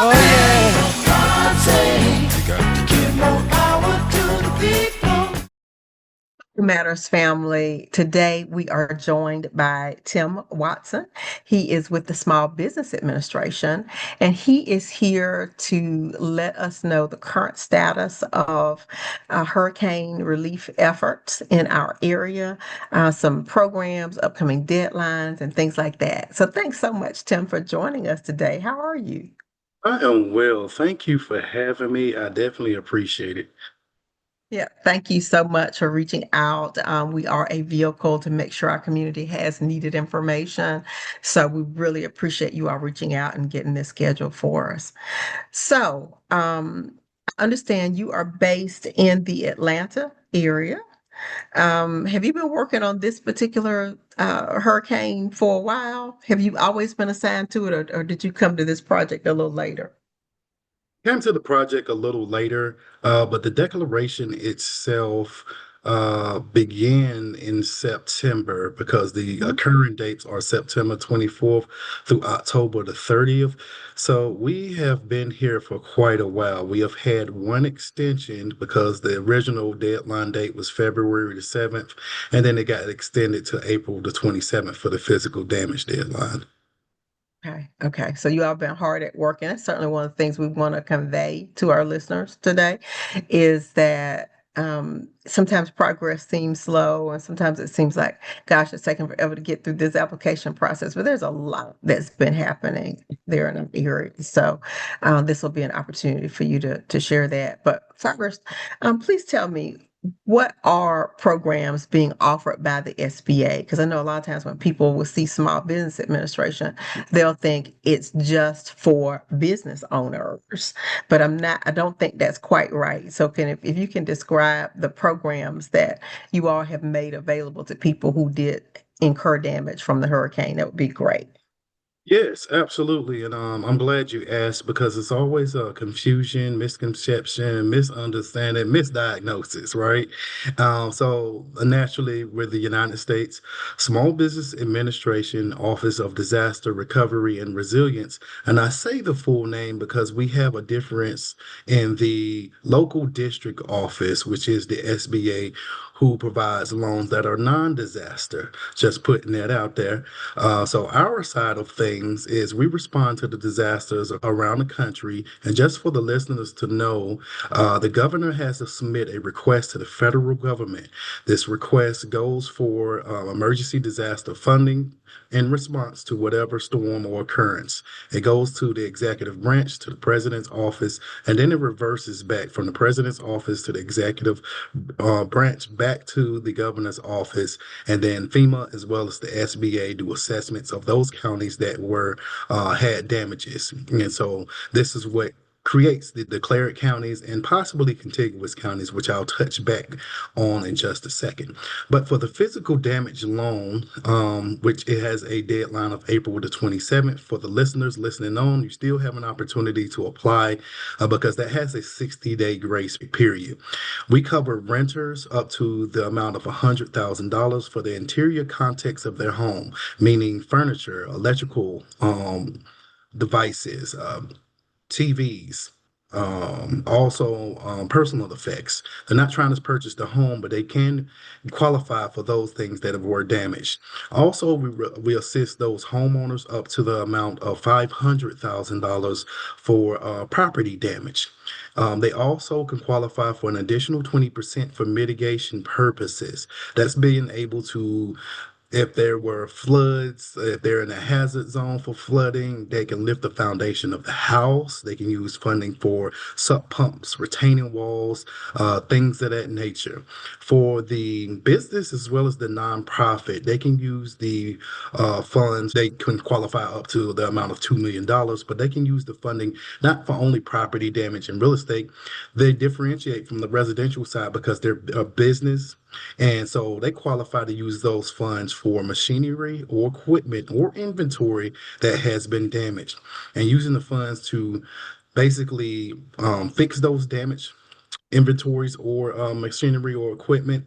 Oh yeah. Matters family. Today we are joined by Tim Watson. He is with the Small Business Administration and he is here to let us know the current status of hurricane relief efforts in our area, some programs, upcoming deadlines, and things like that. So thanks so much, Tim, for joining us today. How are you? I am well. Thank you for having me. I definitely appreciate it. Yeah, thank you so much for reaching out. We are a vehicle to make sure our community has needed information. So we really appreciate you all reaching out and getting this scheduled for us. So I understand you are based in the Atlanta area. Have you been working on this particular hurricane for a while? Have you always been assigned to it, or did you come to this project a little later? Came to the project a little later, but the declaration itself began in September because the current dates are September 24th through October the 30th. So we have been here for quite a while. We have had one extension because the original deadline date was February the 7th, and then it got extended to April the 27th for the physical damage deadline. Okay, okay. So you all been hard at work, and that's certainly one of the things we want to convey to our listeners today is that sometimes progress seems slow, and sometimes it seems like, gosh, it's taking forever to get through this application process. But there's a lot that's been happening there in the area. So this will be an opportunity for you to share that. But first, please tell me, what are programs being offered by the SBA? Because I know a lot of times when people will see Small Business Administration, they'll think it's just for business owners, but I don't think that's quite right. So if you can describe the programs that you all have made available to people who did incur damage from the hurricane, that would be great. Yes, absolutely. And I'm glad you asked because it's always a confusion, misconception, misunderstanding, misdiagnosis, right? So naturally, with the United States Small Business Administration Office of Disaster Recovery and Resilience, and I say the full name because we have a difference in the local district office, which is the SBA, who provides loans that are non-disaster. Just putting that out there. So our side of things is we respond to the disasters around the country. And just for the listeners to know, the governor has to submit a request to the federal government. This request goes for emergency disaster funding in response to whatever storm or occurrence. It goes to the executive branch, to the president's office, and then it reverses back from the president's office to the executive branch back to the governor's office. And then FEMA as well as the SBA do assessments of those counties that were had damages. And so this is what creates the declared counties and possibly contiguous counties, which I'll touch back on in just a second. But for the physical damage loan, which it has a deadline of April the 27th, for the listeners listening on, you still have an opportunity to apply because that has a 60-day grace period. We cover renters up to the amount of $100,000 for the interior context of their home, meaning furniture, electrical devices, TVs, also personal effects. They're not trying to purchase the home, but they can qualify for those things that were damaged. Also, we assist those homeowners up to the amount of $500,000 for property damage. They also can qualify for an additional 20% for mitigation purposes. That's being able to if there were floods, if they're in a hazard zone for flooding, they can lift the foundation of the house. They can use funding for sub pumps, retaining walls, things of that nature. For the business as well as the nonprofit, they can use the funds. They can qualify up to the amount of $2 million, but they can use the funding not for only property damage and real estate. They differentiate from the residential side because they're a business and so they qualify to use those funds for machinery or equipment or inventory that has been damaged and using the funds to basically fix those damaged inventories or machinery or equipment,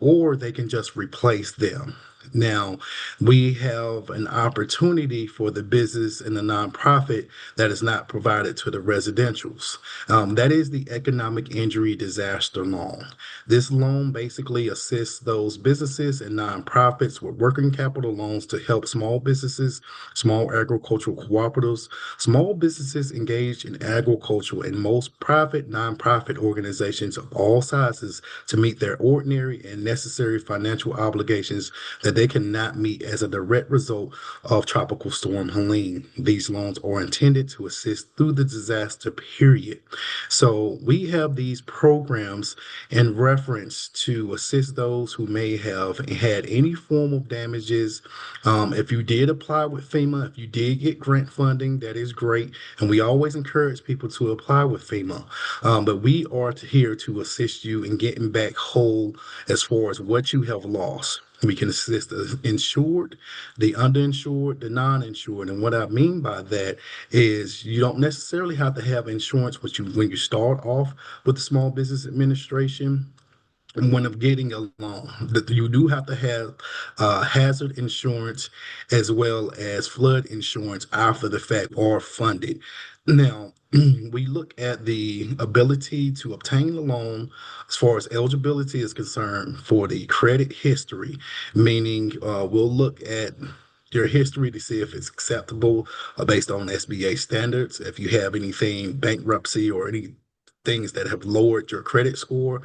or they can just replace them. Now, we have an opportunity for the business and the nonprofit that is not provided to the residentials. That is the economic injury disaster loan. This loan basically assists those businesses and nonprofits with working capital loans to help small businesses, small agricultural cooperatives, small businesses engaged in agriculture, and most private nonprofit organizations of all sizes to meet their ordinary and necessary financial obligations that they cannot meet as a direct result of Tropical Storm Helene. These loans are intended to assist through the disaster period. So we have these programs in reference to assist those who may have had any form of damages. If you did apply with FEMA, if you did get grant funding, that is great. And we always encourage people to apply with FEMA. But we are here to assist you in getting back whole as far as what you have lost. We can assist the insured, the underinsured, the non-insured. And what I mean by that is you don't necessarily have to have insurance when you start off with the Small Business Administration when of getting a loan. That you do have to have hazard insurance as well as flood insurance after the fact or funded. Now, we look at the ability to obtain the loan as far as eligibility is concerned for the credit history, meaning we'll look at your history to see if it's acceptable based on SBA standards. If you have anything bankruptcy or any things that have lowered your credit score,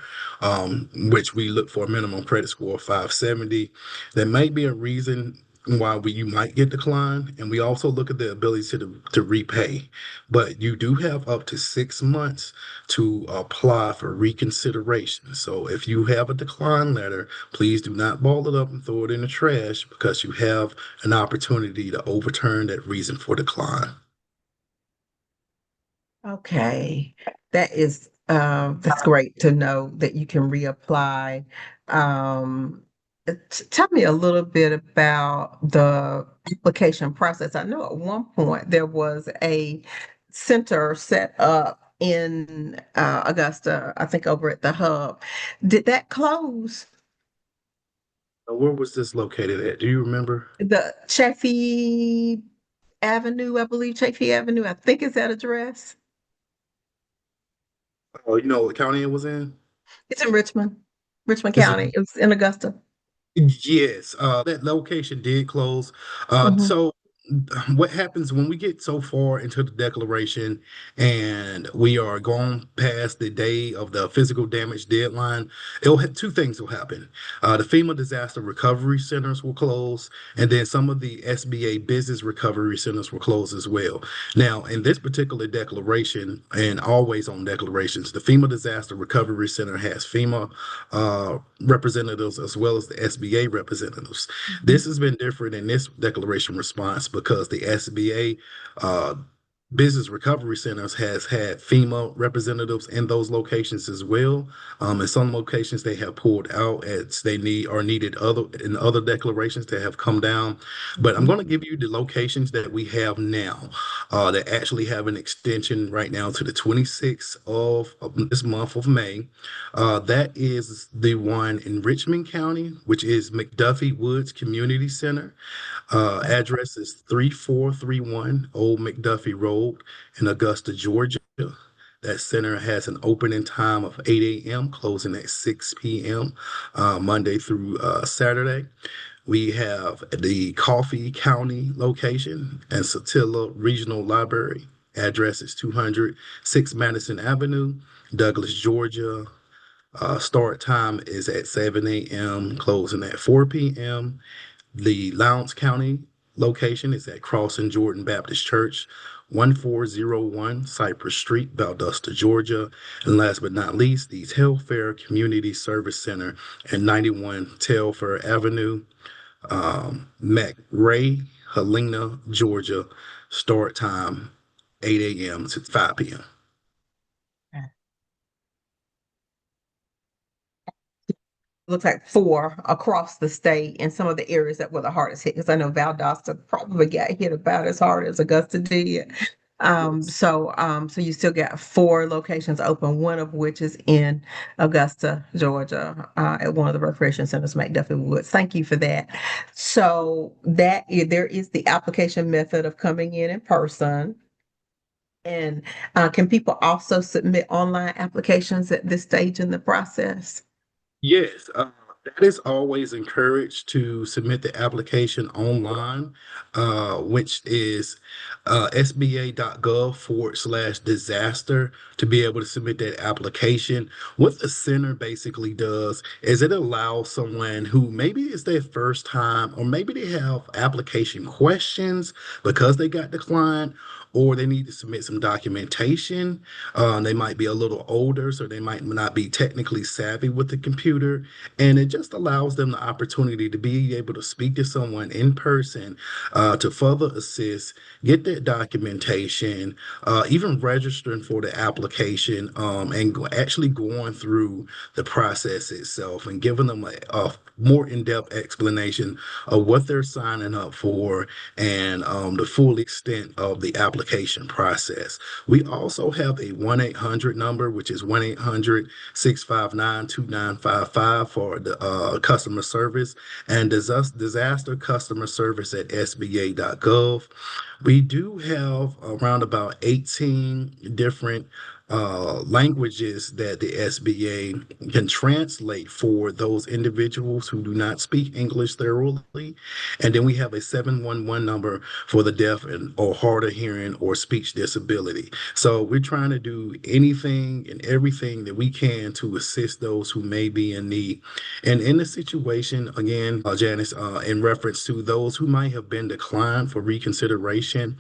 which we look for a minimum credit score of 570. There may be a reason why you might get declined, and we also look at the ability to repay. But you do have up to 6 months to apply for reconsideration. So if you have a decline letter, please do not ball it up and throw it in the trash because you have an opportunity to overturn that reason for decline. Okay, that's great to know that you can reapply. Tell me a little bit about the application process. I know at one point there was a center set up in Augusta, I think over at the hub. Did that close? Where was this located at? Do you remember? The Chaffee Avenue, I believe Chaffee Avenue, I think is that address. Oh, you know what county it was in? It's in Richmond, Richmond Is it? County. It was in Augusta. Yes, that location did close. Hmm. So what happens when we get so far into the declaration and we are going past the day of the physical damage deadline, two things will happen. The FEMA disaster recovery centers will close, and then some of the SBA business recovery centers will close as well. Now, in this particular declaration and always on declarations, the FEMA disaster recovery center has FEMA representatives as well as the SBA representatives. Hmm. This has been different in this declaration response because the SBA business recovery centers has had FEMA representatives in those locations as well. In some locations they have pulled out as they need or needed other declarations that have come down. But I'm Hmm. going to give you the locations that we have now that actually have an extension right now to the 26th of this month of May. That is the one in Richmond County, which is McDuffie Woods Community Center. Address is 3431 Old McDuffie Road in Augusta, Georgia. That center has an opening time of 8 a.m., closing at 6 p.m., Monday through Saturday. We have the Coffee County location and Satilla Regional Library. Address is 206 Madison Avenue, Douglas, Georgia. Start time is at 7 a.m., closing at 4 p.m. The Lowndes County location is at Crossing Jordan Baptist Church, 1401 Cypress Street, Valdosta, Georgia. And last but not least, the Telfair Community Service Center at 91 Telfair Avenue, McRae, Helena, Georgia. Start time 8 a.m. to 5 p.m. Looks like four across the state in some of the areas that were the hardest hit. Because I know Valdosta probably got hit about as hard as Augusta did. Yes. So you still got four locations open, one of which is in Augusta, Georgia, at one of the recreation centers, McDuffie Woods. Thank you for that. So there is the application method of coming in person. And can people also submit online applications at this stage in the process? Yes, that is always encouraged to submit the application online, which is sba.gov/disaster to be able to submit that application. What the center basically does is it allows someone who maybe it's their first time, or maybe they have application questions because they got declined, or they need to submit some documentation. They might be a little older, so they might not be technically savvy with the computer. And it just allows them the opportunity to be able to speak to someone in person to further assist, get that documentation, even registering for the application, and actually going through the process itself and giving them a more in-depth explanation of what they're signing up for and the full extent of the application process. We also have a 1-800 number, which is 1-800-659-2955 for the customer service, and disaster customer service at sba.gov. We do have around about 18 different languages that the SBA can translate for those individuals who do not speak English thoroughly. And then we have a 711 number for the deaf and or hard of hearing or speech disability. So we're trying to do anything and everything that we can to assist those who may be in need. And in the situation, again, Janice, in reference to those who might have been declined for reconsideration,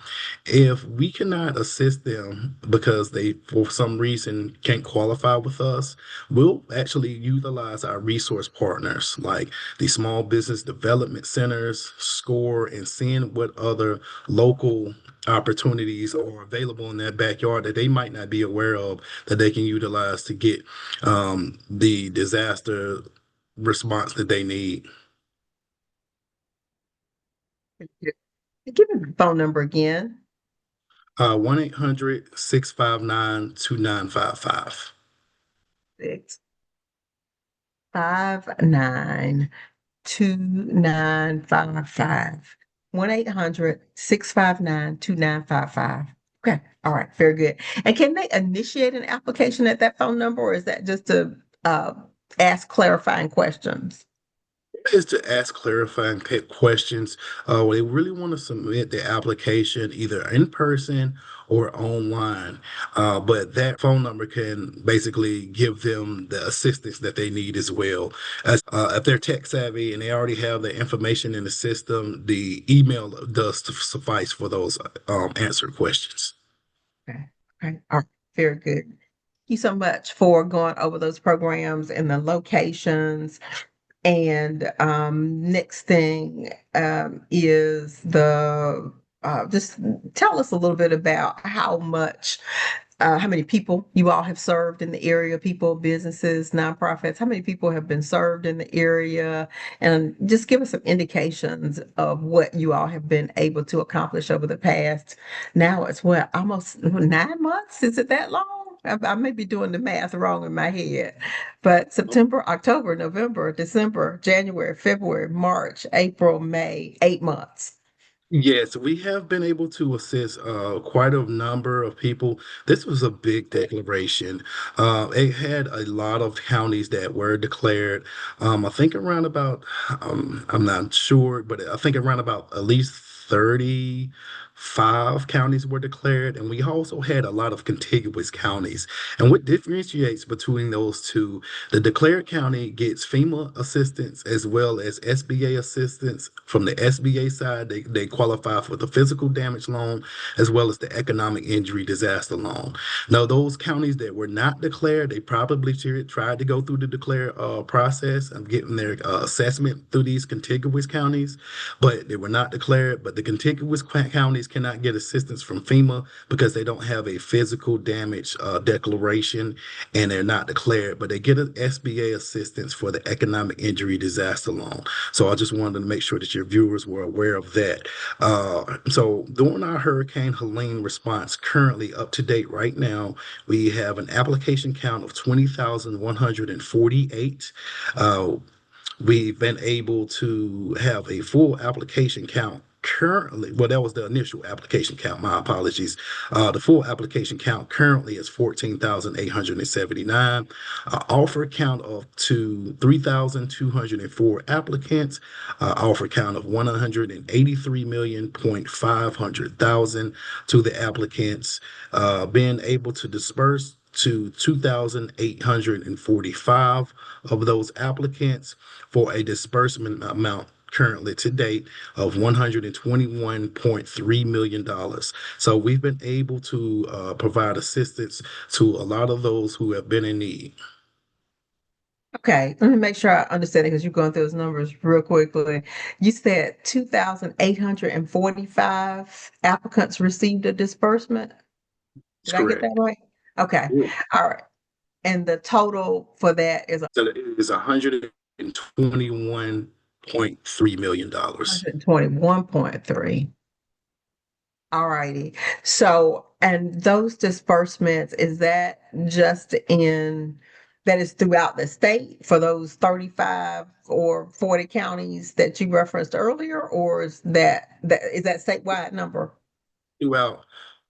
if we cannot assist them because they, for some reason, can't qualify with us, we'll actually utilize our resource partners like the small business development centers, SCORE, and seeing what other local opportunities are available in their backyard that they might not be aware of that they can utilize to get the disaster response that they need. Give me the phone number again. 1-800-659-2955. 659-2955. 1-800-659-2955. Okay. All right. Very good. And can they initiate an application at that phone number, or is that just to uh, ask clarifying questions? Is to ask clarifying questions. They really want to submit the application either in person or online. But that phone number can basically give them the assistance that they need as well. As if they're tech savvy and they already have the information in the system, the email does suffice for those answered questions. Okay. Okay. All right. Very good. Thank you so much for going over those programs and the locations. And next thing is the just tell us a little bit about how many people you all have served in the area, people, businesses, nonprofits, how many people have been served in the area, and just give us some indications of what you all have been able to accomplish over the past. Now it's what, almost 9 months? Is it that long? I may be doing the math wrong in my head, but September, October, November, December, January, February, March, April, May, 8 months. Yes, we have been able to assist quite a number of people. This was a big declaration. It had a lot of counties that were declared. I think around about, I'm not sure, but I think around about at least 35 counties were declared. And we also had a lot of contiguous counties. And what differentiates between those two, the declared county gets FEMA assistance as well as SBA assistance. From the SBA side, they qualify for the physical damage loan as well as the economic injury disaster loan. Now, those counties that were not declared, they probably tried to go through the declare process of getting their assessment through these contiguous counties, but they were not declared. But the contiguous counties counties cannot get assistance from FEMA because they don't have a physical damage declaration and they're not declared, but they get an SBA assistance for the economic injury disaster loan. So I just wanted to make sure that your viewers were aware of that. So during our Hurricane Helene response, currently up to date right now, we have an application count of 20,148. We've been able to have a full application count currently. Well, that was the initial application count. My apologies. The full application count currently is 14,879. Offer count of to 3,204 applicants. Offer count of 183 million point 500,000 to the applicants. Being able to disperse to 2,845 of those applicants for a disbursement amount currently to date of $121.3 million. So we've been able to provide assistance to a lot of those who have been in need. Okay, let me make sure I understand it because you're going through those numbers real quickly. You said 2,845 applicants received a disbursement. That's Did I get correct. that right? Okay. Yeah. All right. And the total for that is So it is $121.3 million. 121.3. All righty. So, and those disbursements, is that just that is throughout the state for those 35 or 40 counties that you referenced earlier, or is that statewide number? Throughout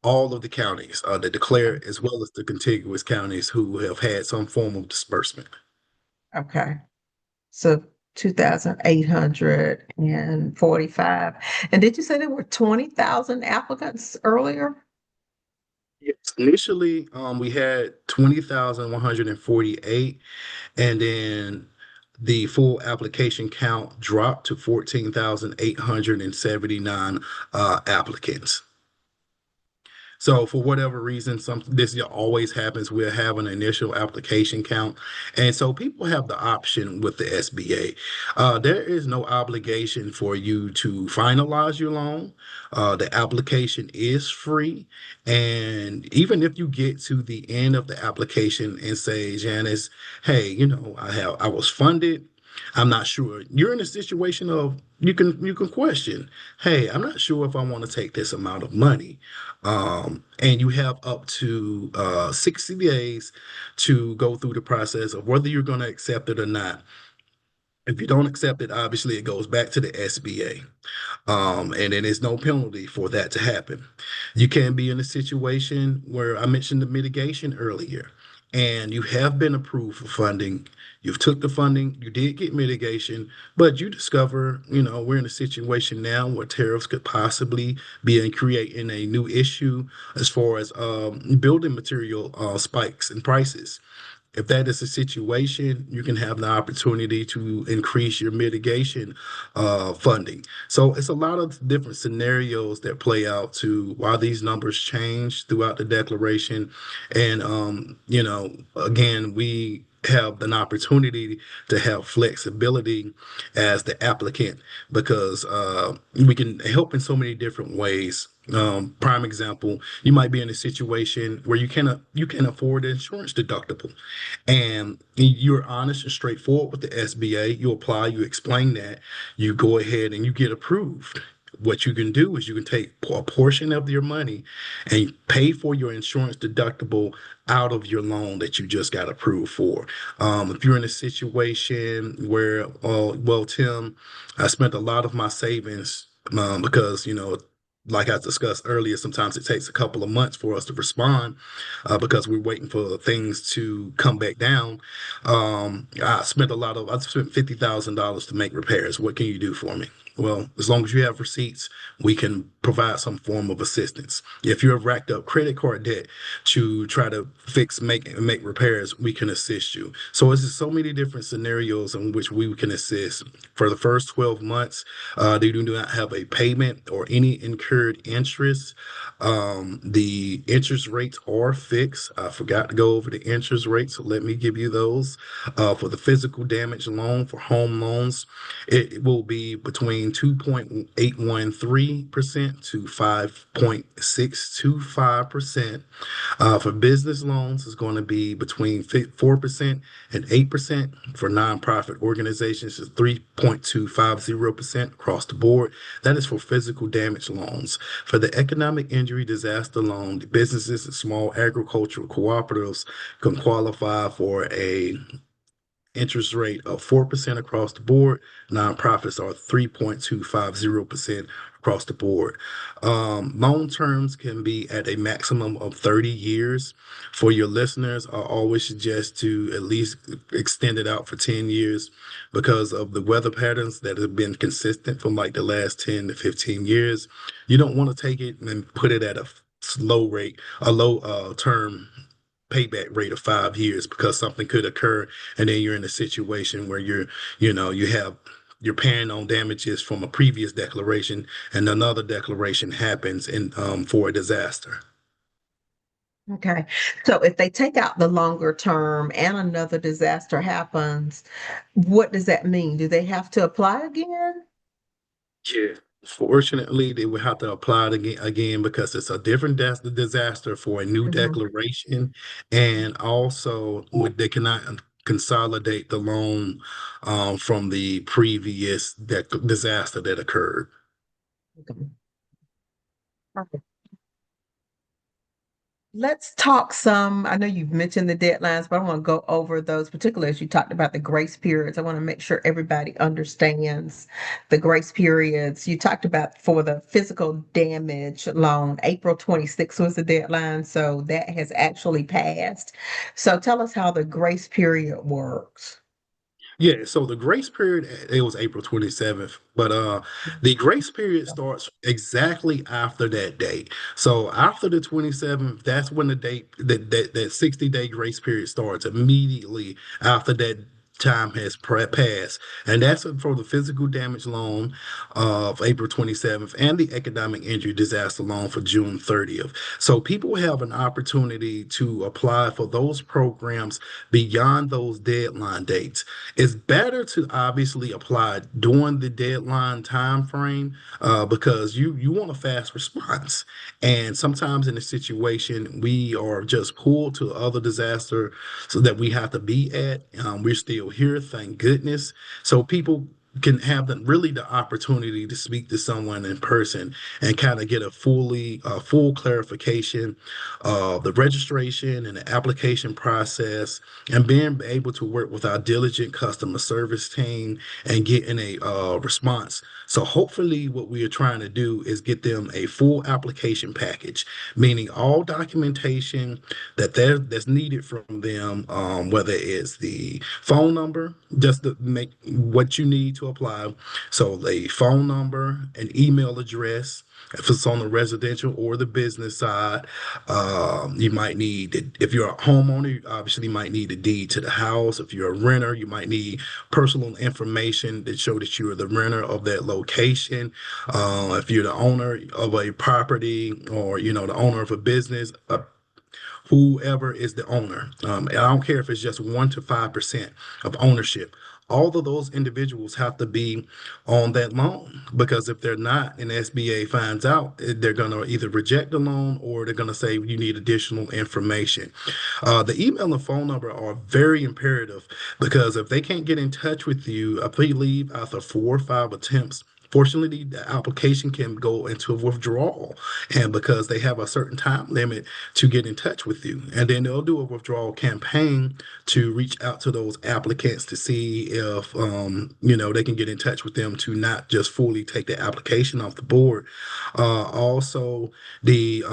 all of the counties that declare, as well as the contiguous counties who have had some form of disbursement. Okay. So 2,845. And did you say there were 20,000 applicants earlier? Yes. Initially, we had 20,148, and then the full application count dropped to 14,879 applicants. So for whatever reason, this always happens. We'll have an initial application count, and so people have the option with the SBA. There is no obligation for you to finalize your loan. The application is free, and even if you get to the end of the application and say, Janice, hey, I was funded. I'm not sure. You're in a situation of you can question, hey, I'm not sure if I want to take this amount of money. And you have up to 60 days to go through the process of whether you're going to accept it or not. If you don't accept it, obviously it goes back to the SBA. And then there's no penalty for that to happen. You can be in a situation where I mentioned the mitigation earlier, and you have been approved for funding. You've took the funding, you did get mitigation, but you discover, we're in a situation now where tariffs could possibly be creating a new issue as far as building material spikes in prices. If that is a situation, you can have the opportunity to increase your mitigation funding. So it's a lot of different scenarios that play out to why these numbers change throughout the declaration. And, again, we have an opportunity to have flexibility as the applicant because we can help in so many different ways. Prime example, you might be in a situation where you can afford the insurance deductible, and you're honest and straightforward with the SBA. You apply, you explain that, you go ahead and you get approved. What you can do is you can take a portion of your money and pay for your insurance deductible out of your loan that you just got approved for. If you're in a situation where, well, Tim, I spent a lot of my savings because, like I discussed earlier, sometimes it takes a couple of months for us to respond because we're waiting for things to come back down. I spent $50,000 to make repairs. What can you do for me? Well, as long as you have receipts, we can provide some form of assistance. If you have racked up credit card debt to try to make repairs, we can assist you. So it's just so many different scenarios in which we can assist. For the first 12 months, they do not have a payment or any incurred interest. The interest rates are fixed. I forgot to go over the interest rates, so let me give you those. For the physical damage loan for home loans, it will be between between 2.813% to 5.625%. For business loans, it's going to be between 4% and 8%. For nonprofit organizations, it's 3.250% across the board. That is for physical damage loans. For the economic injury disaster loan, the businesses and small agricultural cooperatives can qualify for a interest rate of 4% across the board. Nonprofits are 3.250% across the board. Loan terms can be at a maximum of 30 years. For your listeners, I always suggest to at least extend it out for 10 years because of the weather patterns that have been consistent from like the last 10 to 15 years. You don't want to take it and put it at a slow rate, a low term payback rate of 5 years because something could occur and then you're in a situation where you're paying on damages from a previous declaration and another declaration happens in for a disaster. Okay. So if they take out the longer term and another disaster happens, what does that mean? Do they have to apply again? Yeah. Fortunately, they would have to apply it again because it's a different disaster for a new Mhm. declaration, and also they cannot consolidate the loan from the previous disaster that occurred. Okay. Perfect. Let's talk some. I know you've mentioned the deadlines, but I want to go over those, particularly as you talked about the grace periods. I want to make sure everybody understands the grace periods. You talked about for the physical damage loan, April 26th was the deadline, so that has actually passed. So tell us how the grace period works. Yeah, so the grace period, it was April 27th, but the grace period starts exactly after that date. So after the 27th, that's when the date that 60-day grace period starts immediately after that time has passed. And that's for the physical damage loan of April 27th and the economic injury disaster loan for June 30th. So people have an opportunity to apply for those programs beyond those deadline dates. It's better to obviously apply during the deadline time frame because you want a fast response. And sometimes in a situation we are just pulled to other disaster so that we have to be at. We're still here, thank goodness. So people can have the opportunity to speak to someone in person and kind of get a full clarification of the registration and the application process and being able to work with our diligent customer service team and getting a response. So hopefully what we are trying to do is get them a full application package, meaning all documentation that's needed from them, whether it's the phone number, just to make what you need to apply. So a phone number, an email address, if it's on the residential or the business side, you might need, if you're a homeowner, you obviously might need a deed to the house. If you're a renter, you might need personal information that show that you are the renter of that location. If you're the owner of a property or, the owner of a business, whoever is the owner. And I don't care if it's just 1 to 5% of ownership. All of those individuals have to be on that loan because if they're not, and SBA finds out, they're going to either reject the loan or they're going to say you need additional information. The email and phone number are very imperative because if they can't get in touch with you, I believe after 4 or 5 attempts, fortunately, the application can go into a withdrawal, and because they have a certain time limit to get in touch with you. And then they'll do a withdrawal campaign to reach out to those applicants to see if they can get in touch with them to not just fully take the application off the board. Also, the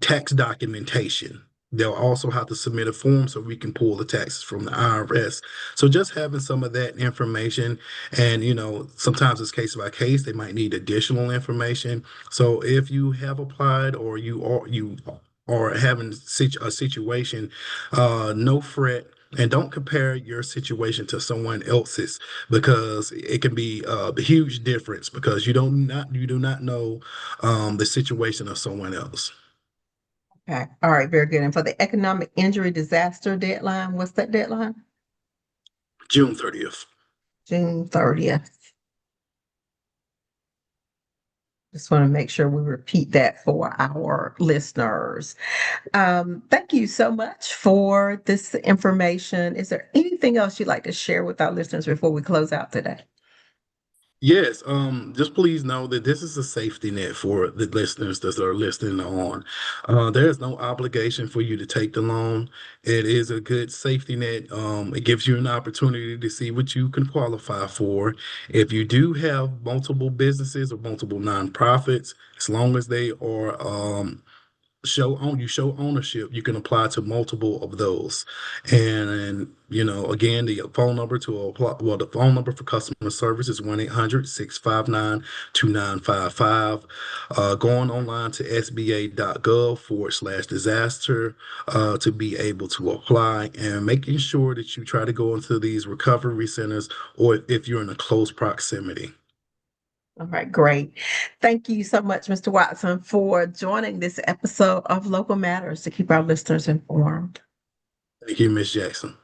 tax documentation. They'll also have to submit a form so we can pull the taxes from the IRS. So just having some of that information, and sometimes it's case by case. They might need additional information. So if you have applied or you are having a situation, no fret. And don't compare your situation to someone else's because it can be a huge difference because you do not know the situation of someone else. Okay. All right. Very good. And for the economic injury disaster deadline, what's that deadline? June 30th. June 30th. Just want to make sure we repeat that for our listeners. Thank you so much for this information. Is there anything else you'd like to share with our listeners before we close out today? Yes, just please know that this is a safety net for the listeners that are listening on. There is no obligation for you to take the loan. It is a good safety net. It gives you an opportunity to see what you can qualify for. If you do have multiple businesses or multiple nonprofits, as long as they are you show ownership, you can apply to multiple of those. And again, the phone number to apply, well, the phone number for customer service is 1-800-659-2955. Going online to sba.gov/disaster to be able to apply, and making sure that you try to go into these recovery centers, or if you're in a close proximity. All right, great. Thank you so much, Mr. Watson, for joining this episode of Local Matters to keep our listeners informed. Thank you, Miss Jackson.